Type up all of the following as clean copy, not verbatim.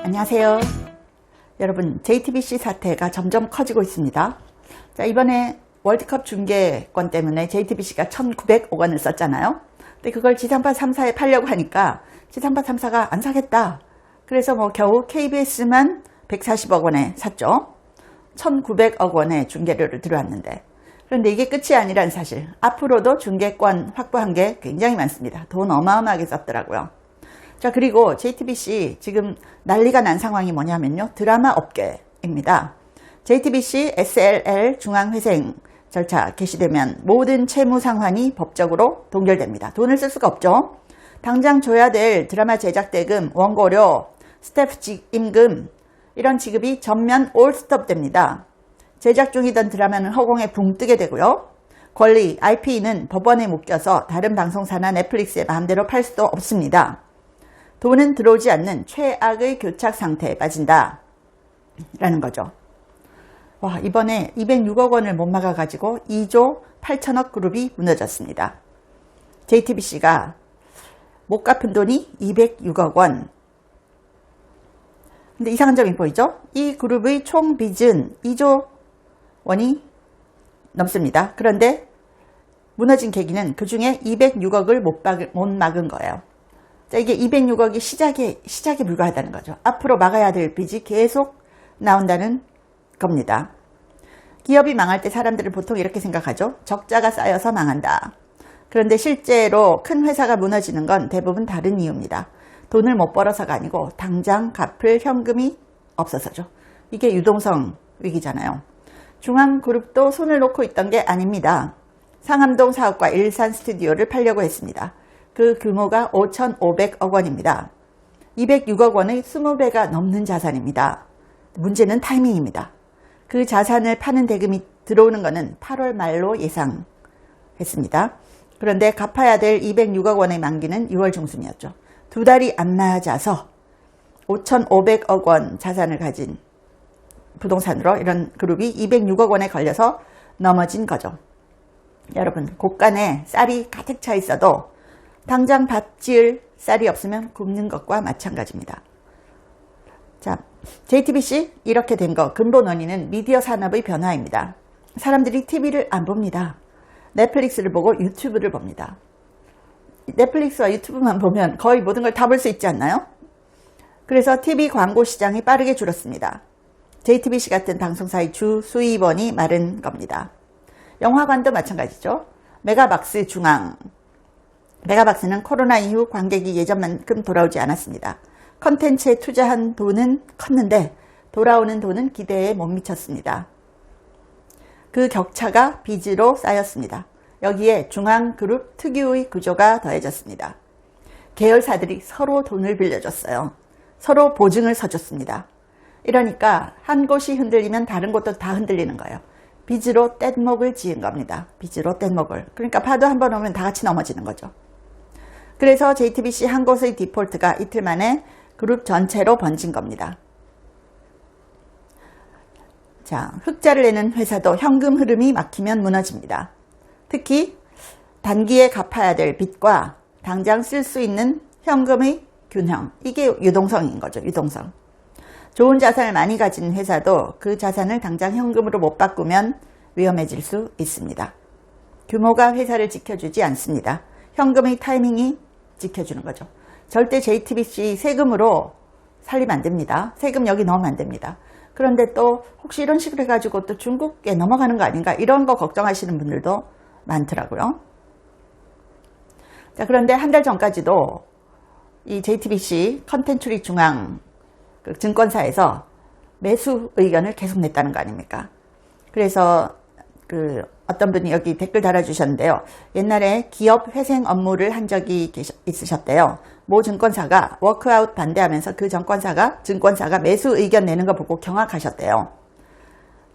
안녕하세요. 여러분, JTBC 사태가 점점 커지고 있습니다. 자, 이번에 월드컵 중계권 때문에 JTBC가 1,900억 원을 썼잖아요. 근데 그걸 지상파 3사에 팔려고 하니까 지상파 3사가 안 사겠다. 그래서 겨우 KBS만 140억 원에 샀죠. 1,900억 원의 중계료를 들여왔는데, 그런데 이게 끝이 아니란 사실. 앞으로도 중계권 확보한 게 굉장히 많습니다. 돈 어마어마하게 썼더라고요. 자, 그리고 JTBC 지금 난리가 난 상황이 뭐냐면요, 드라마 업계입니다. JTBC SLL 중앙회생 절차 개시되면 모든 채무 상환이 법적으로 동결됩니다. 돈을 쓸 수가 없죠. 당장 줘야 될 드라마 제작 대금, 원고료, 스태프 임금, 이런 지급이 전면 올스톱 됩니다. 제작 중이던 드라마는 허공에 붕 뜨게 되고요. 권리, IP는 법원에 묶여서 다른 방송사나 넷플릭스에 마음대로 팔 수도 없습니다. 돈은 들어오지 않는 최악의 교착 상태에 빠진다 라는 거죠. 와, 이번에 206억 원을 못 막아가지고 2조 8천억 그룹이 무너졌습니다. JTBC가 못 갚은 돈이 206억 원. 근데 이상한 점이 보이죠? 이 그룹의 총 빚은 2조 원이 넘습니다. 그런데 무너진 계기는 그 중에 206억을 못 막은 거예요. 자, 이게 206억이 시작에 불과하다는 거죠. 앞으로 막아야 될 빚이 계속 나온다는 겁니다. 기업이 망할 때 사람들은 보통 이렇게 생각하죠. 적자가 쌓여서 망한다. 그런데 실제로 큰 회사가 무너지는 건 대부분 다른 이유입니다. 돈을 못 벌어서가 아니고 당장 갚을 현금이 없어서죠. 이게 유동성 위기잖아요. 중앙그룹도 손을 놓고 있던 게 아닙니다. 상암동 사업과 일산 스튜디오를 팔려고 했습니다. 그 규모가 5,500억 원입니다. 206억 원의 20배가 넘는 자산입니다. 문제는 타이밍입니다. 그 자산을 파는 대금이 들어오는 것은 8월 말로 예상했습니다. 그런데 갚아야 될 206억 원의 만기는 6월 중순이었죠. 두 달이 안 맞아서 5,500억 원 자산을 가진 부동산으로 이런 그룹이 206억 원에 걸려서 넘어진 거죠. 여러분, 곳간에 쌀이 가득 차 있어도 당장 밥 지을 쌀이 없으면 굶는 것과 마찬가지입니다. 자, JTBC 이렇게 된 거 근본 원인은 미디어 산업의 변화입니다. 사람들이 TV를 안 봅니다. 넷플릭스를 보고 유튜브를 봅니다. 넷플릭스와 유튜브만 보면 거의 모든 걸 다 볼 수 있지 않나요? 그래서 TV 광고 시장이 빠르게 줄었습니다. JTBC 같은 방송사의 주 수입원이 마른 겁니다. 영화관도 마찬가지죠. 메가박스 중앙. 메가박스는 코로나 이후 관객이 예전만큼 돌아오지 않았습니다. 컨텐츠에 투자한 돈은 컸는데 돌아오는 돈은 기대에 못 미쳤습니다. 그 격차가 빚으로 쌓였습니다. 여기에 중앙그룹 특유의 구조가 더해졌습니다. 계열사들이 서로 돈을 빌려줬어요. 서로 보증을 서줬습니다. 이러니까 한 곳이 흔들리면 다른 곳도 다 흔들리는 거예요. 빚으로 뗏목을 지은 겁니다. 빚으로 뗏목을. 그러니까 파도 한 번 오면 다 같이 넘어지는 거죠. 그래서 JTBC 한 곳의 디폴트가 이틀 만에 그룹 전체로 번진 겁니다. 자, 흑자를 내는 회사도 현금 흐름이 막히면 무너집니다. 특히 단기에 갚아야 될 빚과 당장 쓸 수 있는 현금의 균형. 이게 유동성인 거죠. 유동성. 좋은 자산을 많이 가진 회사도 그 자산을 당장 현금으로 못 바꾸면 위험해질 수 있습니다. 규모가 회사를 지켜주지 않습니다. 현금의 타이밍이 지켜주는 거죠. 절대 JTBC 세금으로 살리면 안 됩니다. 세금 여기 넣으면 안 됩니다. 그런데 또 혹시 이런 식으로 해가지고 또 중국에 넘어가는 거 아닌가, 이런 거 걱정하시는 분들도 많더라고요. 자, 그런데 한 달 전까지도 이 JTBC 컨텐츠리 중앙 증권사에서 매수 의견을 계속 냈다는 거 아닙니까? 그래서 어떤 분이 여기 댓글 달아주셨는데요. 옛날에 기업 회생 업무를 한 적이 있으셨대요. 모 증권사가 워크아웃 반대하면서 그 증권사가 매수 의견 내는 거 보고 경악하셨대요.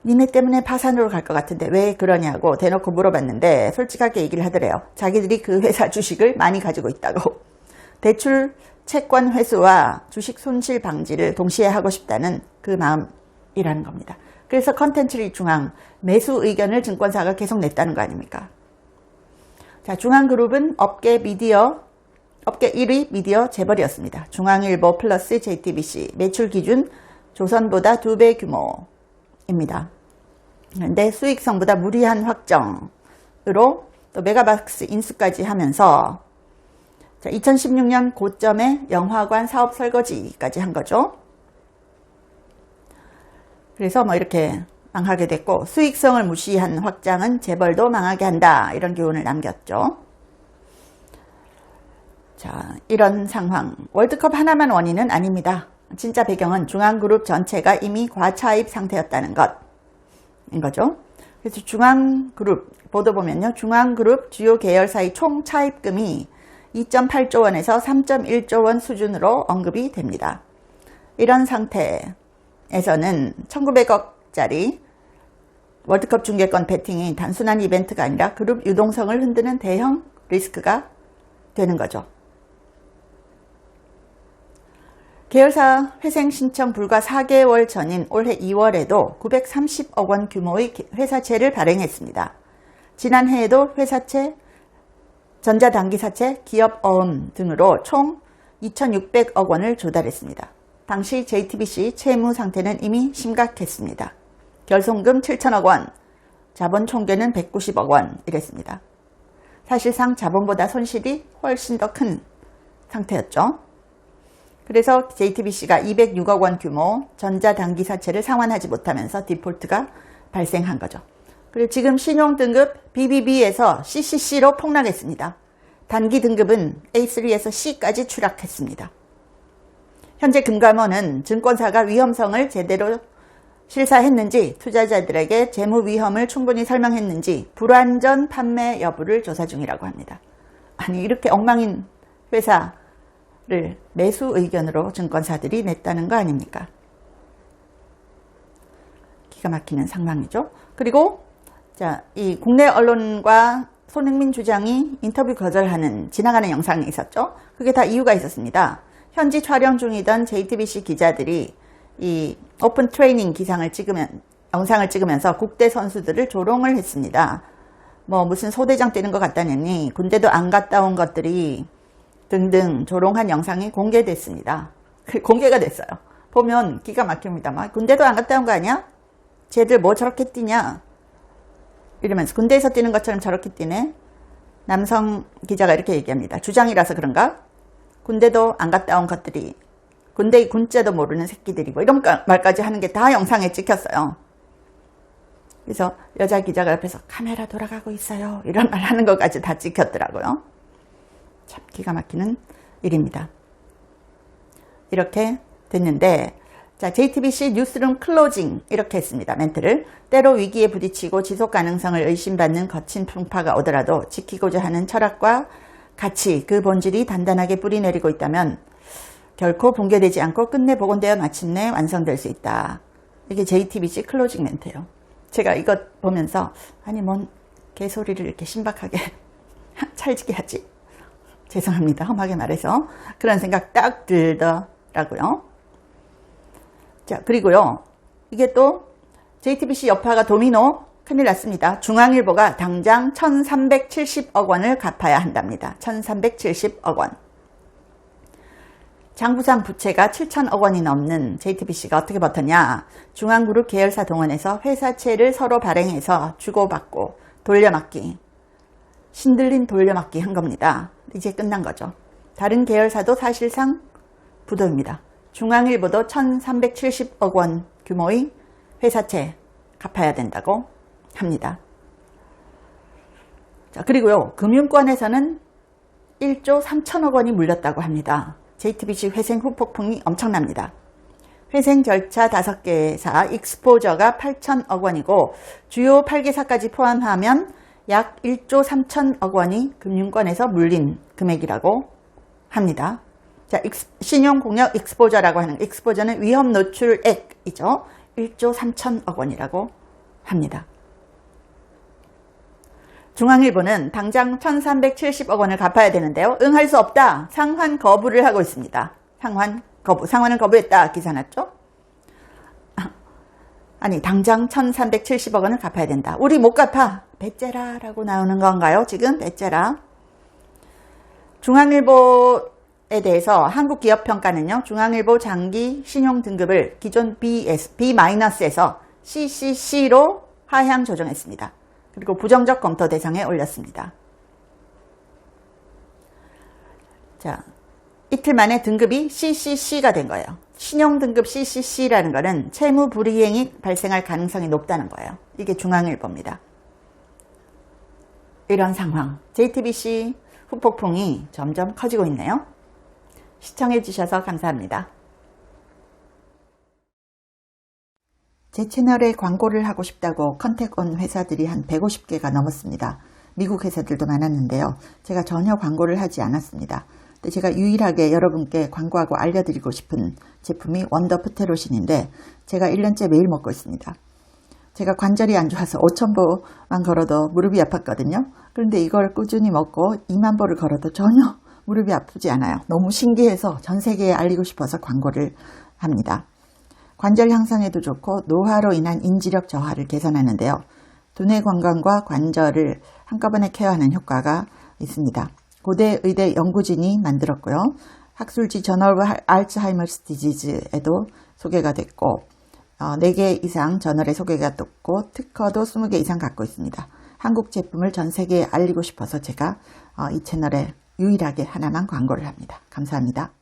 니네 때문에 파산으로 갈 것 같은데 왜 그러냐고 대놓고 물어봤는데 솔직하게 얘기를 하더래요. 자기들이 그 회사 주식을 많이 가지고 있다고. 대출 채권 회수와 주식 손실 방지를 동시에 하고 싶다는 그 마음이라는 겁니다. 그래서 컨텐츠리 중앙 매수 의견을 증권사가 계속 냈다는 거 아닙니까? 자, 중앙그룹은 업계 미디어 업계 1위 미디어 재벌이었습니다. 중앙일보 플러스 JTBC 매출 기준 조선보다 2배 규모입니다. 그런데 수익성보다 무리한 확정으로 또 메가박스 인수까지 하면서 2016년 고점에 영화관 사업 설거지까지 한 거죠. 그래서 뭐 이렇게 망하게 됐고 수익성을 무시한 확장은 재벌도 망하게 한다. 이런 교훈을 남겼죠. 자, 이런 상황. 월드컵 하나만 원인은 아닙니다. 진짜 배경은 중앙그룹 전체가 이미 과차입 상태였다는 것인 거죠. 그래서 중앙그룹 보도 보면요. 중앙그룹 주요 계열사의 총 차입금이 2.8조 원에서 3.1조 원 수준으로 언급이 됩니다. 이런 상태에서는 1900억짜리 월드컵 중계권 베팅이 단순한 이벤트가 아니라 그룹 유동성을 흔드는 대형 리스크가 되는 거죠. 계열사 회생 신청 불과 4개월 전인 올해 2월에도 930억 원 규모의 회사채를 발행했습니다. 지난해에도 회사채, 전자단기사채, 기업어음 등으로 총 2,600억 원을 조달했습니다. 당시 JTBC 채무 상태는 이미 심각했습니다. 결손금 7천억 원, 자본 총계는 190억 원 이랬습니다. 사실상 자본보다 손실이 훨씬 더 큰 상태였죠. 그래서 JTBC가 206억 원 규모 전자단기사채를 상환하지 못하면서 디폴트가 발생한 거죠. 그리고 지금 신용등급 BBB에서 CCC로 폭락했습니다. 단기 등급은 A3에서 C까지 추락했습니다. 현재 금감원은 증권사가 위험성을 제대로 실사했는지, 투자자들에게 재무 위험을 충분히 설명했는지 불완전 판매 여부를 조사 중이라고 합니다. 아니, 이렇게 엉망인 회사를 매수 의견으로 증권사들이 냈다는 거 아닙니까? 기가 막히는 상황이죠. 그리고 자, 이 국내 언론과 손흥민 주장이 인터뷰 거절하는 지나가는 영상이 있었죠. 그게 다 이유가 있었습니다. 현지 촬영 중이던 JTBC 기자들이 이 오픈 트레이닝 영상을 찍으면서 국대 선수들을 조롱을 했습니다. 뭐 무슨 소대장 뛰는 것 같다느니 군대도 안 갔다 온 것들이 등등 조롱한 영상이 공개됐습니다. 공개가 됐어요. 보면 기가 막힙니다. 막 군대도 안 갔다 온 거 아니야? 쟤들 뭐 저렇게 뛰냐? 이러면서 군대에서 뛰는 것처럼 저렇게 뛰네. 남성 기자가 이렇게 얘기합니다. 주장이라서 그런가? 군대도 안 갔다 온 것들이 군대의 군자도 모르는 새끼들이고 이런 말까지 하는 게 다 영상에 찍혔어요. 그래서 여자 기자가 옆에서 카메라 돌아가고 있어요. 이런 말 하는 것까지 다 찍혔더라고요. 참 기가 막히는 일입니다. 이렇게 됐는데 자, JTBC 뉴스룸 클로징 이렇게 했습니다. 멘트를. 때로 위기에 부딪히고 지속 가능성을 의심받는 거친 풍파가 오더라도 지키고자 하는 철학과 가치, 그 본질이 단단하게 뿌리내리고 있다면 결코 붕괴되지 않고 끝내 복원되어 마침내 완성될 수 있다. 이게 JTBC 클로징 멘트예요. 제가 이것 보면서 아니 뭔 개소리를 이렇게 신박하게 찰지게 하지. 죄송합니다. 험하게 말해서. 그런 생각 딱 들더라고요. 자, 그리고요. 이게 또 JTBC 여파가 도미노 큰일 났습니다. 중앙일보가 당장 1,370억 원을 갚아야 한답니다. 1,370억 원. 장부상 부채가 7천억 원이 넘는 JTBC가 어떻게 버텼냐. 중앙그룹 계열사 동원해서 회사채를 서로 발행해서 주고받고 돌려막기. 신들린 돌려막기 한 겁니다. 이제 끝난 거죠. 다른 계열사도 사실상 부도입니다. 중앙일보도 1,370억 원 규모의 회사채 갚아야 된다고 합니다. 자, 그리고요. 금융권에서는 1조 3천억 원이 물렸다고 합니다. JTBC 회생 후폭풍이 엄청납니다. 회생 절차 5개사 익스포저가 8천억 원이고 주요 8개사까지 포함하면 약 1조 3천억 원이 금융권에서 물린 금액이라고 합니다. 자, 신용공여 익스포저라고 하는 익스포저는 위험 노출액이죠. 1조 3천억 원이라고 합니다. 중앙일보는 당장 1,370억 원을 갚아야 되는데요. 응할 수 없다. 상환 거부를 하고 있습니다. 상환 거부. 상환을 거부했다. 기사 났죠? 아니, 당장 1,370억 원을 갚아야 된다. 우리 못 갚아. 배째라라고 나오는 건가요? 지금 배째라. 중앙일보에 대해서 한국기업평가는요, 중앙일보 장기 신용등급을 기존 B-에서 CCC로 하향 조정했습니다. 그리고 부정적 검토 대상에 올렸습니다. 자, 이틀 만에 등급이 CCC가 된 거예요. 신용등급 CCC라는 거는 채무 불이행이 발생할 가능성이 높다는 거예요. 이게 중앙일보입니다. 이런 상황, JTBC 후폭풍이 점점 커지고 있네요. 시청해 주셔서 감사합니다. 제 채널에 광고를 하고 싶다고 컨택 온 회사들이 한 150개가 넘었습니다. 미국 회사들도 많았는데요. 제가 전혀 광고를 하지 않았습니다. 근데 제가 유일하게 여러분께 광고하고 알려드리고 싶은 제품이 원더프테로신인데 제가 1년째 매일 먹고 있습니다. 제가 관절이 안 좋아서 5,000보만 걸어도 무릎이 아팠거든요. 그런데 이걸 꾸준히 먹고 2만 보를 걸어도 전혀 무릎이 아프지 않아요. 너무 신기해서 전 세계에 알리고 싶어서 광고를 합니다. 관절 향상에도 좋고 노화로 인한 인지력 저하를 개선하는데요. 두뇌 건강과 관절을 한꺼번에 케어하는 효과가 있습니다. 고대 의대 연구진이 만들었고요. 학술지 저널 오브 알츠하이머스 디지즈에도 소개가 됐고 4개 이상 저널에 소개가 됐고 특허도 20개 이상 갖고 있습니다. 한국 제품을 전 세계에 알리고 싶어서 제가 이 채널에 유일하게 하나만 광고를 합니다. 감사합니다.